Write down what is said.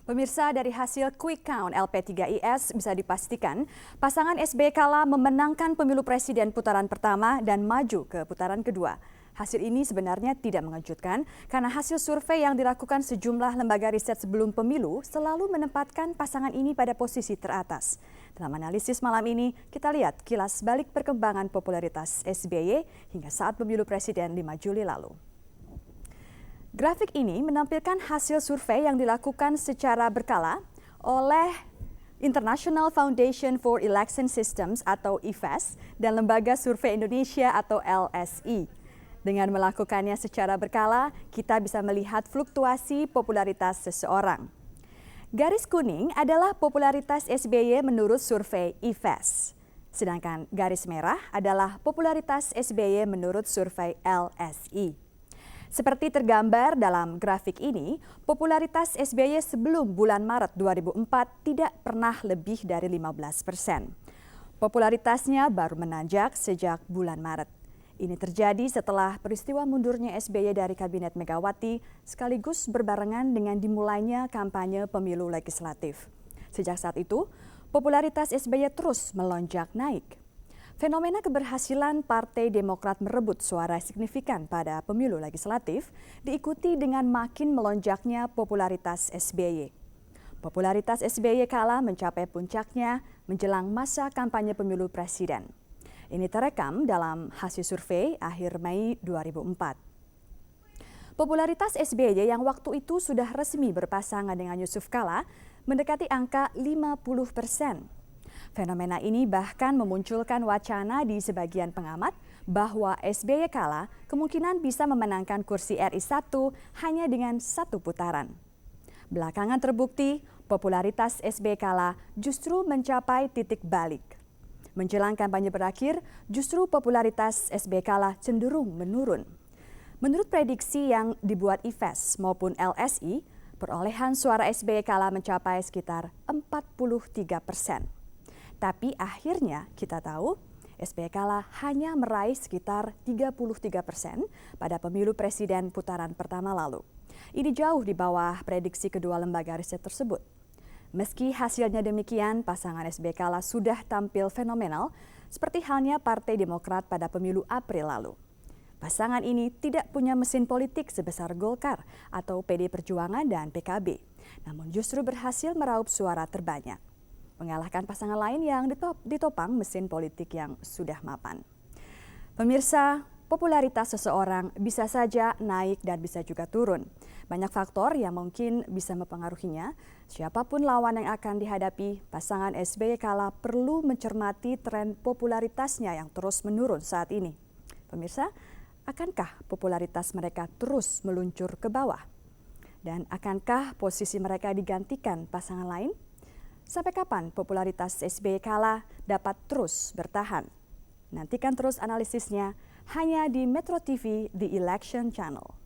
Pemirsa, dari hasil quick count LP3IS bisa dipastikan pasangan SBY Kala memenangkan pemilu presiden putaran pertama dan maju ke putaran kedua. Hasil ini sebenarnya tidak mengejutkan karena hasil survei yang dilakukan sejumlah lembaga riset sebelum pemilu selalu menempatkan pasangan ini pada posisi teratas. Dalam analisis malam ini, kita lihat kilas balik perkembangan popularitas SBY hingga saat pemilu presiden 5 Juli lalu. Grafik ini menampilkan hasil survei yang dilakukan secara berkala oleh International Foundation for Election Systems atau IFES dan Lembaga Survei Indonesia atau LSI. Dengan melakukannya secara berkala, kita bisa melihat fluktuasi popularitas seseorang. Garis kuning adalah popularitas SBY menurut survei IFES. Sedangkan garis merah adalah popularitas SBY menurut survei LSI. Seperti tergambar dalam grafik ini, popularitas SBY sebelum bulan Maret 2004 tidak pernah lebih dari 15%. Popularitasnya baru menanjak sejak bulan Maret. Ini terjadi setelah peristiwa mundurnya SBY dari Kabinet Megawati sekaligus berbarengan dengan dimulainya kampanye pemilu legislatif. Sejak saat itu, popularitas SBY terus melonjak naik. Fenomena keberhasilan Partai Demokrat merebut suara signifikan pada pemilu legislatif diikuti dengan makin melonjaknya popularitas SBY. Popularitas SBY kala mencapai puncaknya menjelang masa kampanye pemilu presiden. Ini terekam dalam hasil survei akhir Mei 2004. Popularitas SBY yang waktu itu sudah resmi berpasangan dengan Yusuf Kala mendekati angka 50%. Fenomena ini bahkan memunculkan wacana di sebagian pengamat bahwa SBY Kala kemungkinan bisa memenangkan kursi RI 1 hanya dengan satu putaran. Belakangan terbukti popularitas SBY Kala justru mencapai titik balik. Menjelang kampanye berakhir, justru popularitas SBY Kala cenderung menurun. Menurut prediksi yang dibuat IFES maupun LSI, perolehan suara SBY Kala mencapai sekitar 43%. Tapi akhirnya kita tahu SBY Kala hanya meraih sekitar 33% pada pemilu presiden putaran pertama lalu. Ini jauh di bawah prediksi kedua lembaga riset tersebut. Meski hasilnya demikian, pasangan SBY Kala sudah tampil fenomenal seperti halnya Partai Demokrat pada pemilu April lalu. Pasangan ini tidak punya mesin politik sebesar Golkar atau PD Perjuangan dan PKB, namun justru berhasil meraup suara terbanyak, mengalahkan pasangan lain yang ditopang mesin politik yang sudah mapan. Pemirsa, popularitas seseorang bisa saja naik dan bisa juga turun. Banyak faktor yang mungkin bisa mempengaruhinya. Siapapun lawan yang akan dihadapi, pasangan SBY Kala perlu mencermati tren popularitasnya yang terus menurun saat ini. Pemirsa, akankah popularitas mereka terus meluncur ke bawah? Dan akankah posisi mereka digantikan pasangan lain? Sampai kapan popularitas SBY Kala dapat terus bertahan? Nantikan terus analisisnya hanya di Metro TV The Election Channel.